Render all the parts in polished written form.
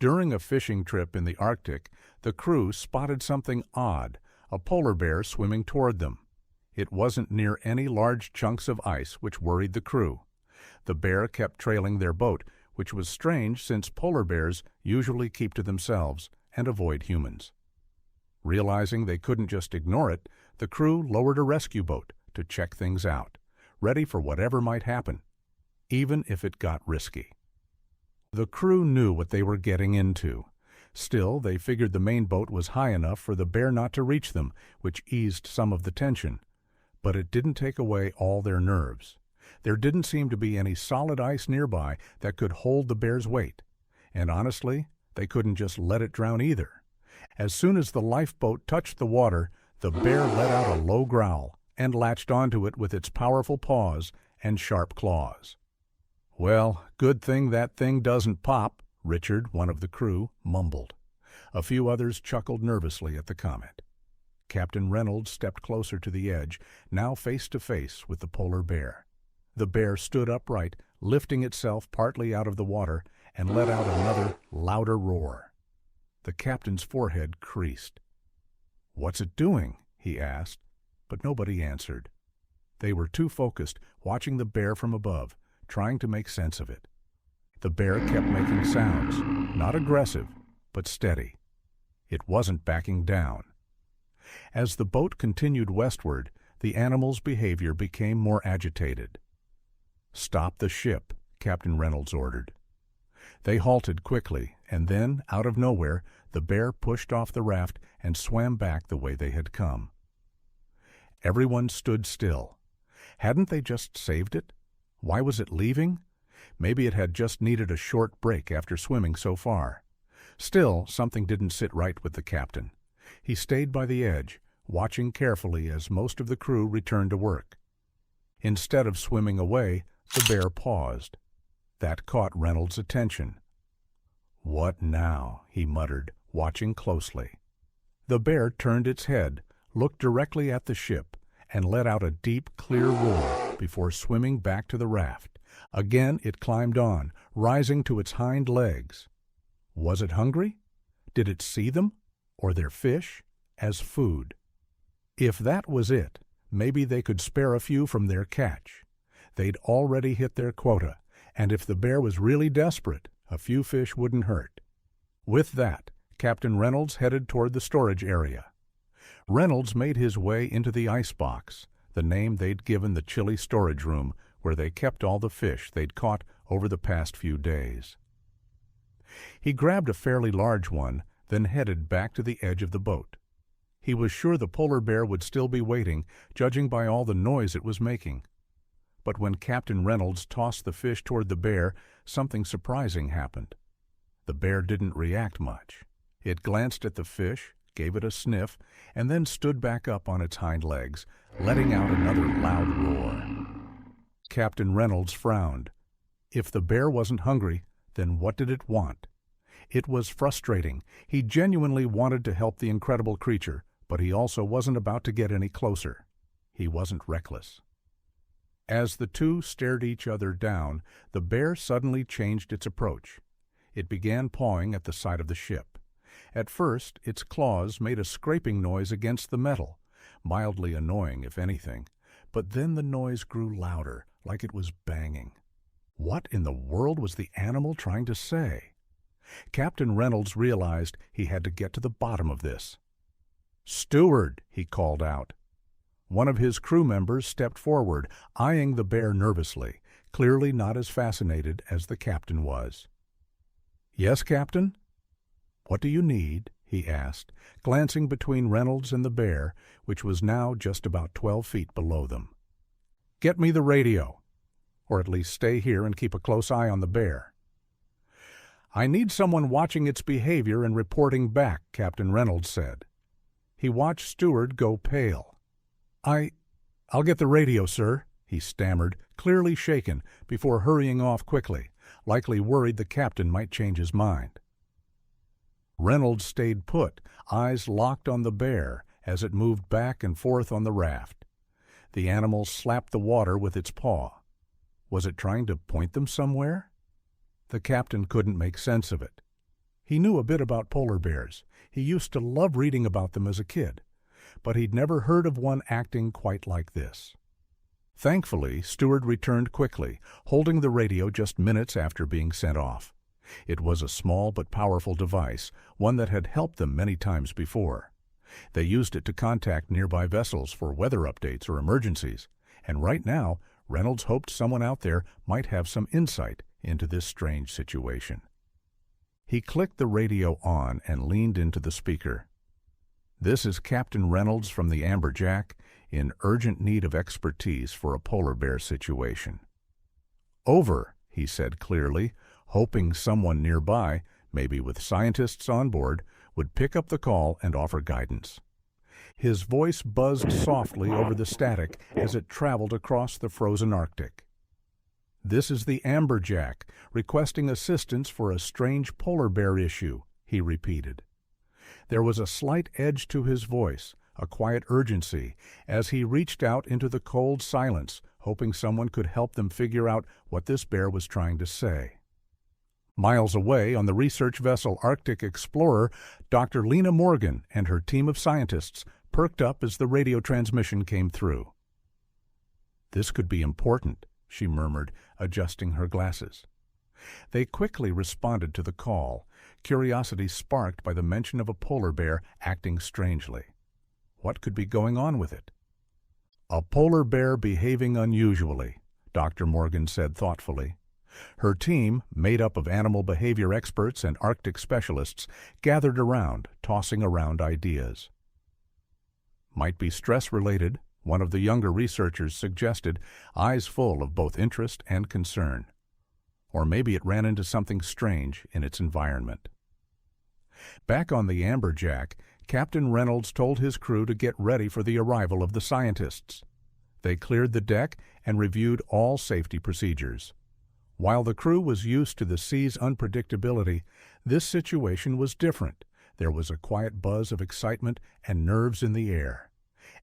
During a fishing trip in the Arctic, the crew spotted something odd, a polar bear swimming toward them. It wasn't near any large chunks of ice, which worried the crew. The bear kept trailing their boat, which was strange since polar bears usually keep to themselves and avoid humans. Realizing they couldn't just ignore it, the crew lowered a rescue boat to check things out, ready for whatever might happen, even if it got risky. The crew knew what they were getting into. Still, they figured the main boat was high enough for the bear not to reach them, which eased some of the tension. But it didn't take away all their nerves. There didn't seem to be any solid ice nearby that could hold the bear's weight. And honestly, they couldn't just let it drown either. As soon as the lifeboat touched the water, the bear let out a low growl and latched onto it with its powerful paws and sharp claws. "Well, good thing that thing doesn't pop," Richard, one of the crew, mumbled. A few others chuckled nervously at the comment. Captain Reynolds stepped closer to the edge, now face to face with the polar bear. The bear stood upright, lifting itself partly out of the water, and let out another, louder roar. The captain's forehead creased. "What's it doing?" he asked, but nobody answered. They were too focused, watching the bear from above, trying to make sense of it. The bear kept making sounds, not aggressive, but steady. It wasn't backing down. As the boat continued westward, the animal's behavior became more agitated. "Stop the ship," Captain Reynolds ordered. They halted quickly, and then, out of nowhere, the bear pushed off the raft and swam back the way they had come. Everyone stood still. Hadn't they just saved it? Why was it leaving? Maybe it had just needed a short break after swimming so far. Still, something didn't sit right with the captain. He stayed by the edge, watching carefully as most of the crew returned to work. Instead of swimming away, the bear paused. That caught Reynolds' attention. "What now?" he muttered, watching closely. The bear turned its head, looked directly at the ship, and let out a deep, clear roar before swimming back to the raft. Again it climbed on, rising to its hind legs. Was it hungry? Did it see them, or their fish, as food? If that was it, maybe they could spare a few from their catch. They'd already hit their quota, and if the bear was really desperate, a few fish wouldn't hurt. With that, Captain Reynolds headed toward the storage area. Reynolds made his way into the icebox, the name they'd given the chilly storage room where they kept all the fish they'd caught over the past few days. He grabbed a fairly large one, then headed back to the edge of the boat. He was sure the polar bear would still be waiting, judging by all the noise it was making. But when Captain Reynolds tossed the fish toward the bear, something surprising happened. The bear didn't react much. It glanced at the fish, gave it a sniff, and then stood back up on its hind legs, letting out another loud roar. Captain Reynolds frowned. If the bear wasn't hungry, then what did it want? It was frustrating. He genuinely wanted to help the incredible creature, but he also wasn't about to get any closer. He wasn't reckless. As the two stared each other down, the bear suddenly changed its approach. It began pawing at the side of the ship. At first, its claws made a scraping noise against the metal, mildly annoying if anything, but then the noise grew louder, like it was banging. What in the world was the animal trying to say? Captain Reynolds realized he had to get to the bottom of this. "Steward," he called out. One of his crew members stepped forward, eyeing the bear nervously, clearly not as fascinated as the captain was. "Yes, Captain?" "What do you need?" he asked, glancing between Reynolds and the bear, which was now just about 12 feet below them. "Get me the radio. Or at least stay here and keep a close eye on the bear." "I need someone watching its behavior and reporting back," Captain Reynolds said. He watched Steward go pale. I'll get the radio, sir," he stammered, clearly shaken, before hurrying off quickly, likely worried the captain might change his mind. Reynolds stayed put, eyes locked on the bear as it moved back and forth on the raft. The animal slapped the water with its paw. Was it trying to point them somewhere? The captain couldn't make sense of it. He knew a bit about polar bears. He used to love reading about them as a kid, but he'd never heard of one acting quite like this. Thankfully, Stewart returned quickly, holding the radio just minutes after being sent off. It was a small but powerful device, one that had helped them many times before. They used it to contact nearby vessels for weather updates or emergencies, and right now, Reynolds hoped someone out there might have some insight into this strange situation. He clicked the radio on and leaned into the speaker. "This is Captain Reynolds from the Amberjack, in urgent need of expertise for a polar bear situation." "Over," he said clearly, hoping someone nearby, maybe with scientists on board, would pick up the call and offer guidance. His voice buzzed softly over the static as it traveled across the frozen Arctic. "This is the Amberjack, requesting assistance for a strange polar bear issue," he repeated. There was a slight edge to his voice, a quiet urgency, as he reached out into the cold silence, hoping someone could help them figure out what this bear was trying to say. Miles away, on the research vessel Arctic Explorer, Dr. Lena Morgan and her team of scientists perked up as the radio transmission came through. "This could be important," she murmured, adjusting her glasses. They quickly responded to the call, curiosity sparked by the mention of a polar bear acting strangely. What could be going on with it? "A polar bear behaving unusually," Dr. Morgan said thoughtfully. Her team, made up of animal behavior experts and Arctic specialists, gathered around, tossing around ideas. "Might be stress-related," one of the younger researchers suggested, eyes full of both interest and concern. "Or maybe it ran into something strange in its environment." Back on the Amberjack, Captain Reynolds told his crew to get ready for the arrival of the scientists. They cleared the deck and reviewed all safety procedures. While the crew was used to the sea's unpredictability, this situation was different. There was a quiet buzz of excitement and nerves in the air.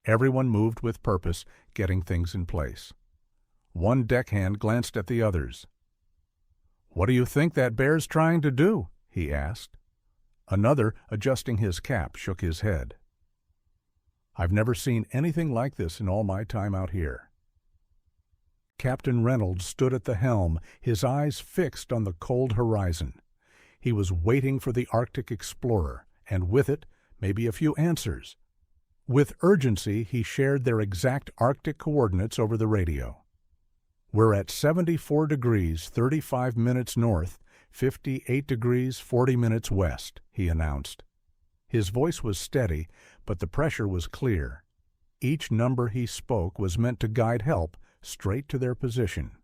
Everyone moved with purpose, getting things in place. One deckhand glanced at the others. "What do you think that bear's trying to do?" he asked. Another, adjusting his cap, shook his head. "I've never seen anything like this in all my time out here." Captain Reynolds stood at the helm, his eyes fixed on the cold horizon. He was waiting for the Arctic Explorer, and with it, maybe a few answers. With urgency, he shared their exact Arctic coordinates over the radio. "We're at 74 degrees, 35 minutes north, 58 degrees, 40 minutes west," he announced. His voice was steady, but the pressure was clear. Each number he spoke was meant to guide help straight to their position.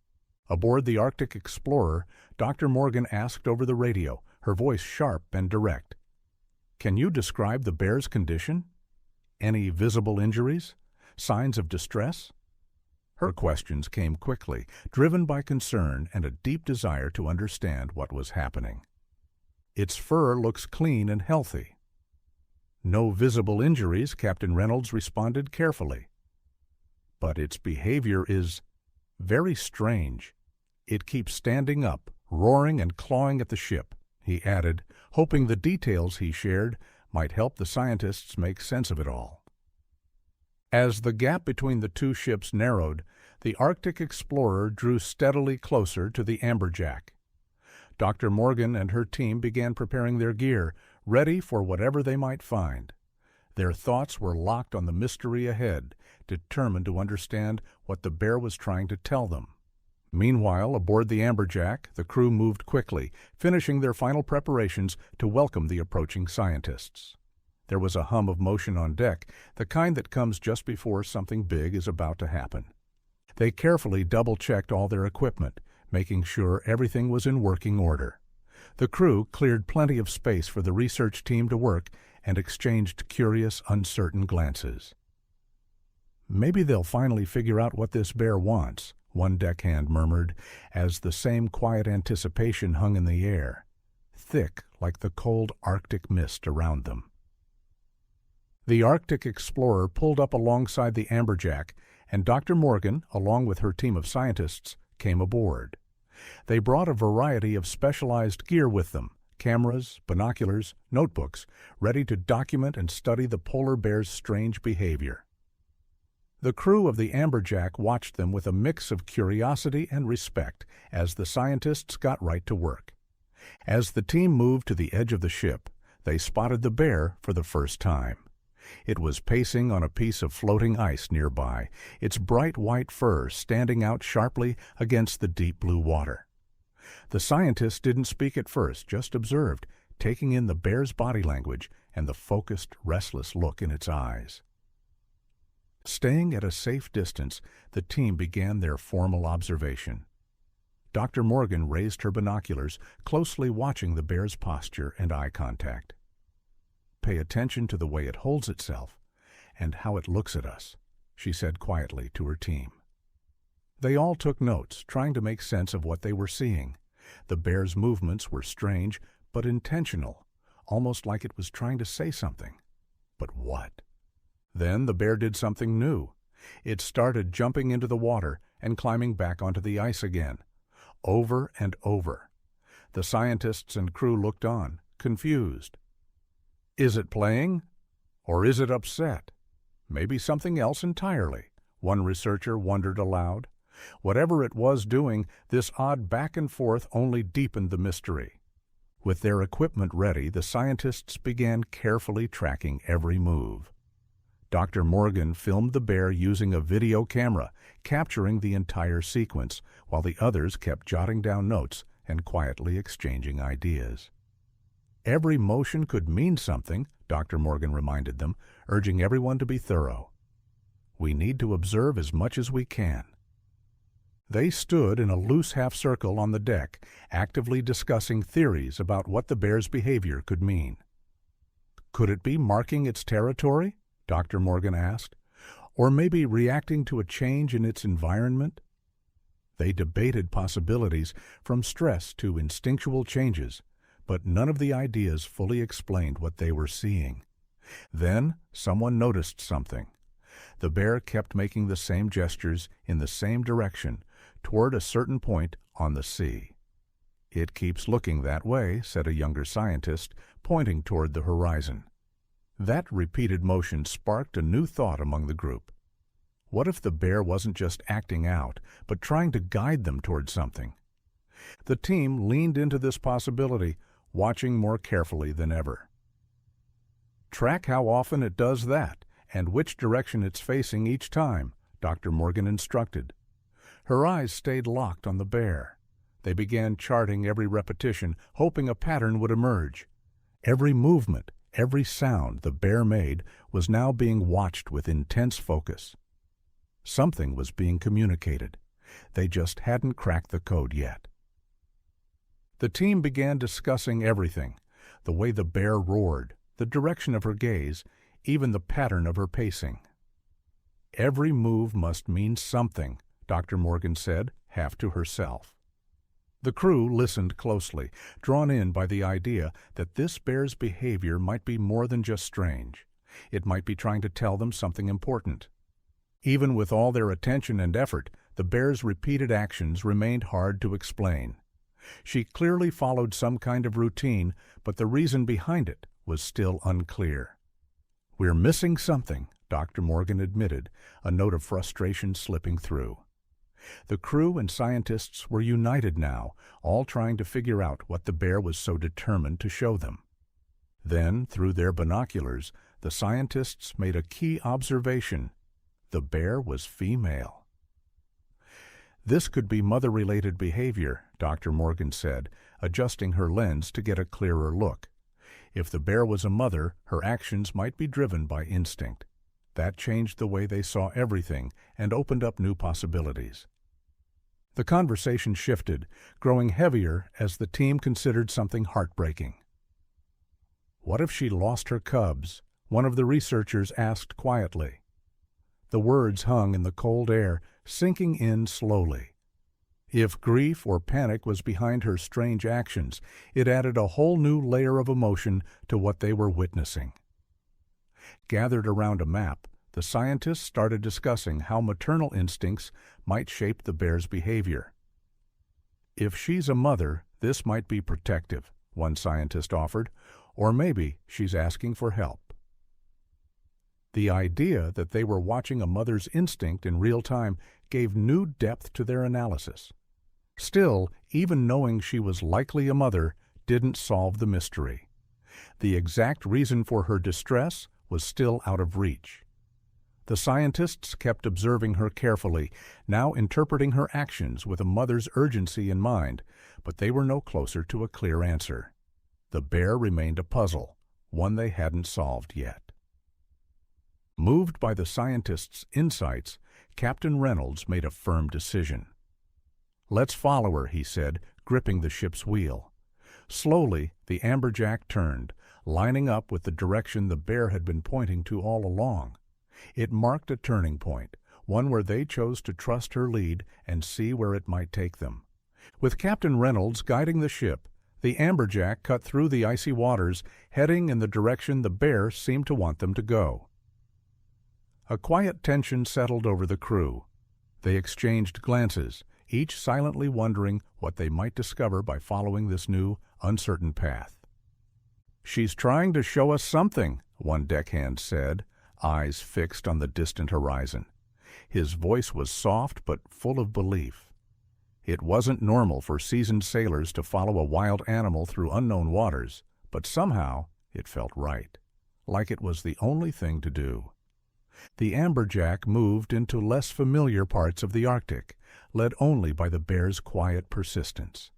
Aboard the Arctic Explorer, Dr. Morgan asked over the radio, her voice sharp and direct. "Can you describe the bear's condition? Any visible injuries? Signs of distress?" Her questions came quickly, driven by concern and a deep desire to understand what was happening. "Its fur looks clean and healthy." "No visible injuries," Captain Reynolds responded carefully. "But its behavior is very strange. It keeps standing up, roaring and clawing at the ship," he added, hoping the details he shared might help the scientists make sense of it all. As the gap between the two ships narrowed, the Arctic Explorer drew steadily closer to the Amberjack. Dr. Morgan and her team began preparing their gear, ready for whatever they might find. Their thoughts were locked on the mystery ahead, determined to understand what the bear was trying to tell them. Meanwhile, aboard the Amberjack, the crew moved quickly, finishing their final preparations to welcome the approaching scientists. There was a hum of motion on deck, the kind that comes just before something big is about to happen. They carefully double-checked all their equipment, making sure everything was in working order. The crew cleared plenty of space for the research team to work and exchanged curious, uncertain glances. "Maybe they'll finally figure out what this bear wants," one deckhand murmured, as the same quiet anticipation hung in the air, thick like the cold Arctic mist around them. The Arctic Explorer pulled up alongside the Amberjack, and Dr. Morgan, along with her team of scientists, came aboard. They brought a variety of specialized gear with them, cameras, binoculars, notebooks, ready to document and study the polar bear's strange behavior. The crew of the Amberjack watched them with a mix of curiosity and respect as the scientists got right to work. As the team moved to the edge of the ship, they spotted the bear for the first time. It was pacing on a piece of floating ice nearby, its bright white fur standing out sharply against the deep blue water. The scientists didn't speak at first, just observed, taking in the bear's body language and the focused, restless look in its eyes. Staying at a safe distance, the team began their formal observation. Dr. Morgan raised her binoculars, closely watching the bear's posture and eye contact. "Pay attention to the way it holds itself and how it looks at us," she said quietly to her team. They all took notes, trying to make sense of what they were seeing. The bear's movements were strange but intentional, almost like it was trying to say something. But what? Then the bear did something new. It started jumping into the water and climbing back onto the ice again, over and over. The scientists and crew looked on, confused. Is it playing? Or is it upset? Maybe something else entirely, one researcher wondered aloud. Whatever it was doing, this odd back and forth only deepened the mystery. With their equipment ready, the scientists began carefully tracking every move. Dr. Morgan filmed the bear using a video camera, capturing the entire sequence, while the others kept jotting down notes and quietly exchanging ideas. Every motion could mean something, Dr. Morgan reminded them, urging everyone to be thorough. We need to observe as much as we can. They stood in a loose half-circle on the deck, actively discussing theories about what the bear's behavior could mean. Could it be marking its territory? Dr. Morgan asked. Or maybe reacting to a change in its environment? They debated possibilities from stress to instinctual changes, but none of the ideas fully explained what they were seeing. Then someone noticed something. The bear kept making the same gestures in the same direction, toward a certain point on the sea. "It keeps looking that way," said a younger scientist, pointing toward the horizon. That repeated motion sparked a new thought among the group. What if the bear wasn't just acting out, but trying to guide them toward something? The team leaned into this possibility, watching more carefully than ever. "Track how often it does that, and which direction it's facing each time," Dr. Morgan instructed. Her eyes stayed locked on the bear. They began charting every repetition, hoping a pattern would emerge. Every movement, every sound the bear made was now being watched with intense focus. Something was being communicated. They just hadn't cracked the code yet. The team began discussing everything: the way the bear roared, the direction of her gaze, even the pattern of her pacing. "Every move must mean something," Dr. Morgan said, half to herself. The crew listened closely, drawn in by the idea that this bear's behavior might be more than just strange. It might be trying to tell them something important. Even with all their attention and effort, the bear's repeated actions remained hard to explain. She clearly followed some kind of routine, but the reason behind it was still unclear. "We're missing something," Dr. Morgan admitted, a note of frustration slipping through. The crew and scientists were united now, all trying to figure out what the bear was so determined to show them. Then, through their binoculars, the scientists made a key observation: the bear was female. "This could be mother-related behavior," Dr. Morgan said, adjusting her lens to get a clearer look. If the bear was a mother, her actions might be driven by instinct. That changed the way they saw everything and opened up new possibilities. The conversation shifted, growing heavier as the team considered something heartbreaking. "What if she lost her cubs?" one of the researchers asked quietly. The words hung in the cold air, sinking in slowly. If grief or panic was behind her strange actions, it added a whole new layer of emotion to what they were witnessing. Gathered around a map, the scientists started discussing how maternal instincts might shape the bear's behavior. "If she's a mother, this might be protective," one scientist offered, or maybe she's asking for help. The idea that they were watching a mother's instinct in real time gave new depth to their analysis. Still, even knowing she was likely a mother didn't solve the mystery. The exact reason for her distress was still out of reach. The scientists kept observing her carefully, now interpreting her actions with a mother's urgency in mind, but they were no closer to a clear answer. The bear remained a puzzle, one they hadn't solved yet. Moved by the scientists' insights, Captain Reynolds made a firm decision. "Let's follow her," he said, gripping the ship's wheel. Slowly, the amberjack turned, lining up with the direction the bear had been pointing to all along. It marked a turning point, one where they chose to trust her lead and see where it might take them. With Captain Reynolds guiding the ship, the amberjack cut through the icy waters, heading in the direction the bear seemed to want them to go. A quiet tension settled over the crew. They exchanged glances, each silently wondering what they might discover by following this new, uncertain path. "She's trying to show us something," one deckhand said, eyes fixed on the distant horizon. His voice was soft but full of belief. It wasn't normal for seasoned sailors to follow a wild animal through unknown waters, but somehow it felt right, like it was the only thing to do. The amberjack moved into less familiar parts of the Arctic, led only by the bear's quiet persistence.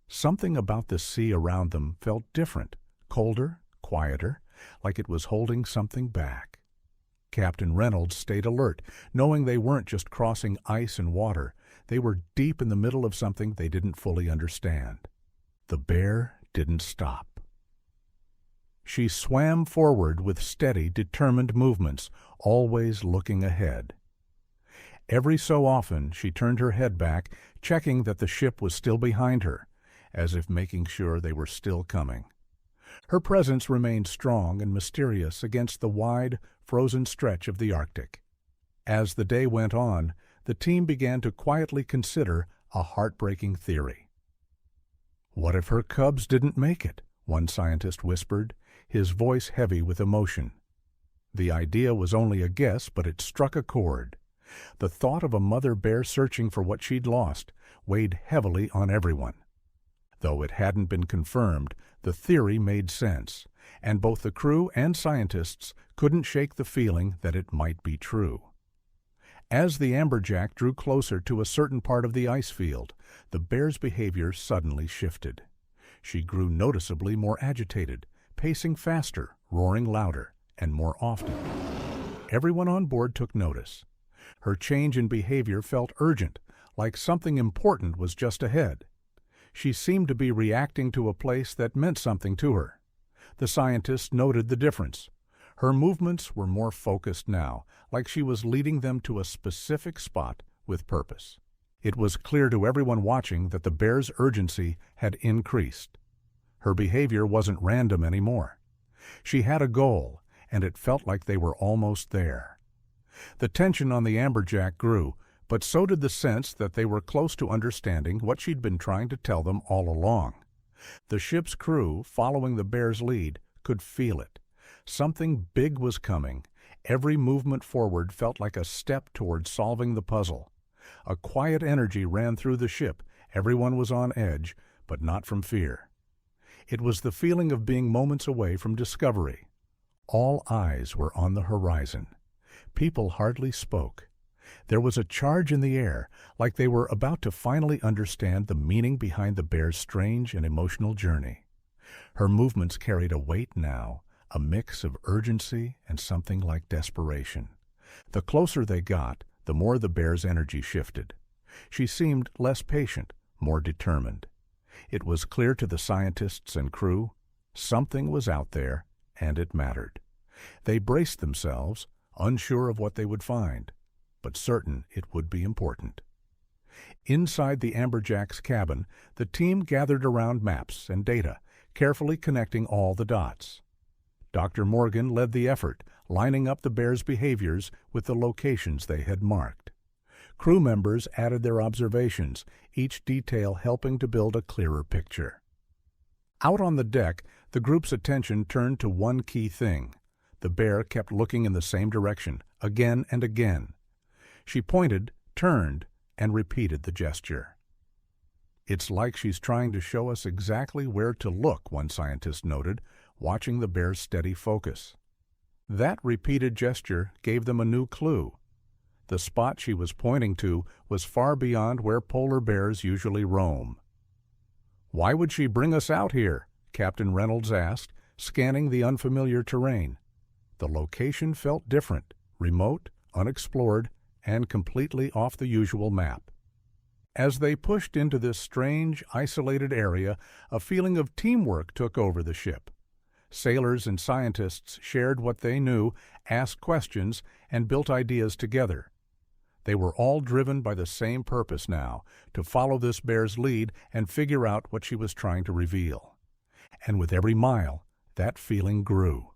Something about the sea around them felt different, colder, quieter, like it was holding something back. Captain Reynolds stayed alert, knowing they weren't just crossing ice and water. They were deep in the middle of something they didn't fully understand. The bear didn't stop. She swam forward with steady, determined movements, always looking ahead. Every so often she turned her head back, checking that the ship was still behind her, as if making sure they were still coming. Her presence remained strong and mysterious against the wide, frozen stretch of the Arctic. As the day went on, the team began to quietly consider a heartbreaking theory. "What if her cubs didn't make it?" one scientist whispered, his voice heavy with emotion. The idea was only a guess, but it struck a chord. The thought of a mother bear searching for what she'd lost weighed heavily on everyone. Though it hadn't been confirmed, the theory made sense, and both the crew and scientists couldn't shake the feeling that it might be true. As the amberjack drew closer to a certain part of the ice field, the bear's behavior suddenly shifted. She grew noticeably more agitated, pacing faster, roaring louder, and more often. Everyone on board took notice. Her change in behavior felt urgent, like something important was just ahead. She seemed to be reacting to a place that meant something to her. The scientists noted the difference. Her movements were more focused now, like she was leading them to a specific spot with purpose. It was clear to everyone watching that the bear's urgency had increased. Her behavior wasn't random anymore. She had a goal, and it felt like they were almost there. The tension on the amberjack grew, but so did the sense that they were close to understanding what she'd been trying to tell them all along. The ship's crew, following the bear's lead, could feel it. Something big was coming. Every movement forward felt like a step toward solving the puzzle. A quiet energy ran through the ship. Everyone was on edge, but not from fear. It was the feeling of being moments away from discovery. All eyes were on the horizon. People hardly spoke. There was a charge in the air, like they were about to finally understand the meaning behind the bear's strange and emotional journey. Her movements carried a weight now, a mix of urgency and something like desperation. The closer they got, the more the bear's energy shifted. She seemed less patient, more determined. It was clear to the scientists and crew, something was out there, and it mattered. They braced themselves, unsure of what they would find, but certain it would be important. Inside the amberjack's cabin, the team gathered around maps and data, carefully connecting all the dots. Dr. Morgan led the effort, lining up the bear's behaviors with the locations they had marked. Crew members added their observations, each detail helping to build a clearer picture. Out on the deck, the group's attention turned to one key thing. The bear kept looking in the same direction, again and again. She pointed, turned, and repeated the gesture. "It's like she's trying to show us exactly where to look," one scientist noted, watching the bear's steady focus. That repeated gesture gave them a new clue. The spot she was pointing to was far beyond where polar bears usually roam. "Why would she bring us out here?" Captain Reynolds asked, scanning the unfamiliar terrain. The location felt different, remote, unexplored, and completely off the usual map. As they pushed into this strange, isolated area, a feeling of teamwork took over the ship. Sailors and scientists shared what they knew, asked questions, and built ideas together. They were all driven by the same purpose now, to follow this bear's lead and figure out what she was trying to reveal. And with every mile, that feeling grew.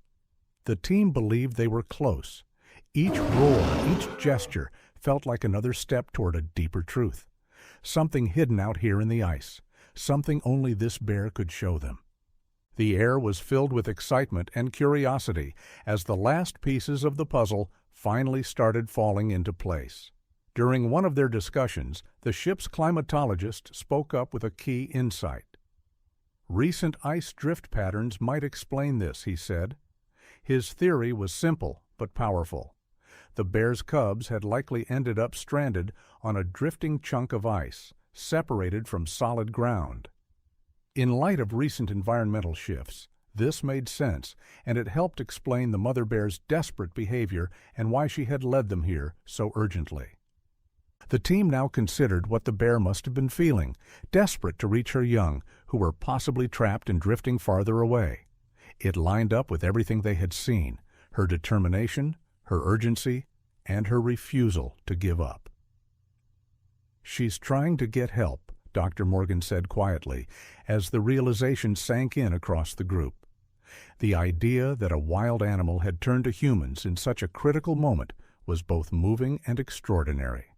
The team believed they were close. Each roar, each gesture felt like another step toward a deeper truth. Something hidden out here in the ice, something only this bear could show them. The air was filled with excitement and curiosity as the last pieces of the puzzle finally started falling into place. During one of their discussions, the ship's climatologist spoke up with a key insight. "Recent ice drift patterns might explain this," he said. His theory was simple but powerful. The bear's cubs had likely ended up stranded on a drifting chunk of ice, separated from solid ground. In light of recent environmental shifts, this made sense, and it helped explain the mother bear's desperate behavior and why she had led them here so urgently. The team now considered what the bear must have been feeling, desperate to reach her young, who were possibly trapped and drifting farther away. It lined up with everything they had seen, her determination, her urgency, and her refusal to give up. "She's trying to get help," Dr. Morgan said quietly, as the realization sank in across the group. The idea that a wild animal had turned to humans in such a critical moment was both moving and extraordinary.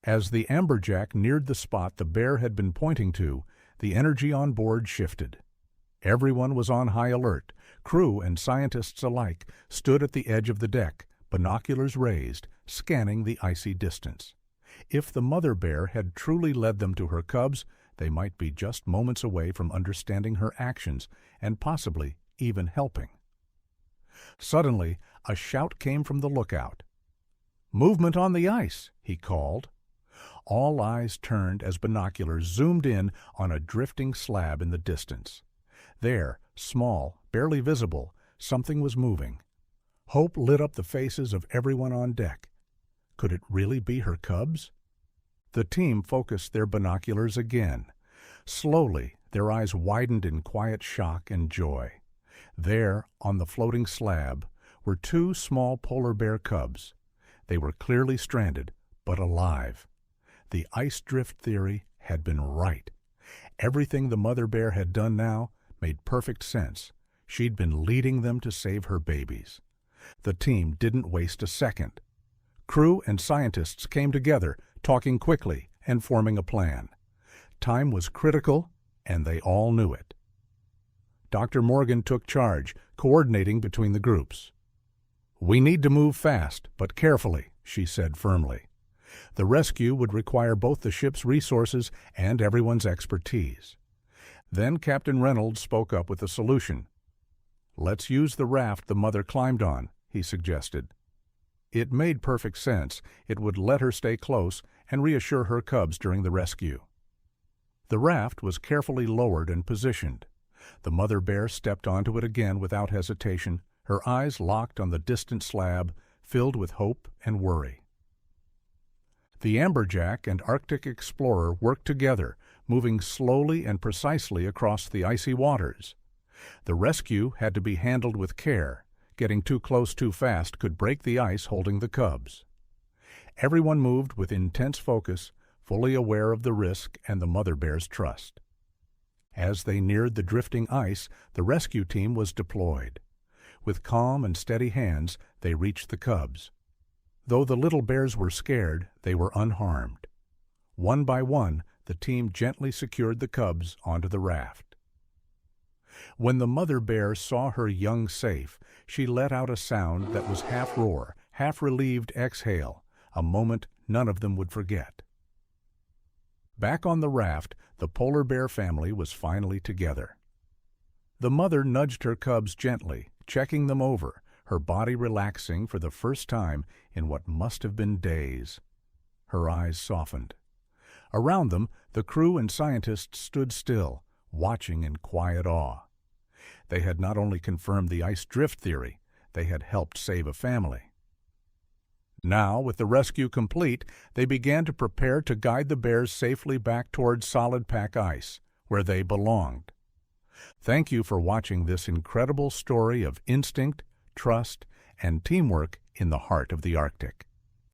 As the amberjack neared the spot the bear had been pointing to, the energy on board shifted. Everyone was on high alert. Crew and scientists alike stood at the edge of the deck, binoculars raised, scanning the icy distance. If the mother bear had truly led them to her cubs, they might be just moments away from understanding her actions and possibly even helping. Suddenly, a shout came from the lookout. "Movement on the ice," he called. All eyes turned as binoculars zoomed in on a drifting slab in the distance. There, small, barely visible, something was moving. Hope lit up the faces of everyone on deck. Could it really be her cubs? The team focused their binoculars again. Slowly, their eyes widened in quiet shock and joy. There, on the floating slab, were two small polar bear cubs. They were clearly stranded, but alive. The ice drift theory had been right. Everything the mother bear had done now made perfect sense. She'd been leading them to save her babies. The team didn't waste a second. Crew and scientists came together, talking quickly and forming a plan. Time was critical, and they all knew it. Dr. Morgan took charge, coordinating between the groups. "We need to move fast, but carefully," she said firmly. The rescue would require both the ship's resources and everyone's expertise. Then Captain Reynolds spoke up with a solution. "Let's use the raft the mother climbed on," he suggested. It made perfect sense. It would let her stay close and reassure her cubs during the rescue. The raft was carefully lowered and positioned. The mother bear stepped onto it again without hesitation, her eyes locked on the distant slab, filled with hope and worry. The amberjack and Arctic explorer worked together, moving slowly and precisely across the icy waters. The rescue had to be handled with care. Getting too close too fast could break the ice holding the cubs. Everyone moved with intense focus, fully aware of the risk and the mother bear's trust. As they neared the drifting ice, the rescue team was deployed. With calm and steady hands, they reached the cubs. Though the little bears were scared, they were unharmed. One by one, the team gently secured the cubs onto the raft. When the mother bear saw her young safe, she let out a sound that was half roar, half relieved exhale, a moment none of them would forget. Back on the raft, the polar bear family was finally together. The mother nudged her cubs gently, checking them over, her body relaxing for the first time in what must have been days. Her eyes softened. Around them, the crew and scientists stood still, watching in quiet awe. They had not only confirmed the ice drift theory, they had helped save a family. Now, with the rescue complete, they began to prepare to guide the bears safely back towards solid pack ice, where they belonged. Thank you for watching this incredible story of instinct, trust, and teamwork in the heart of the Arctic.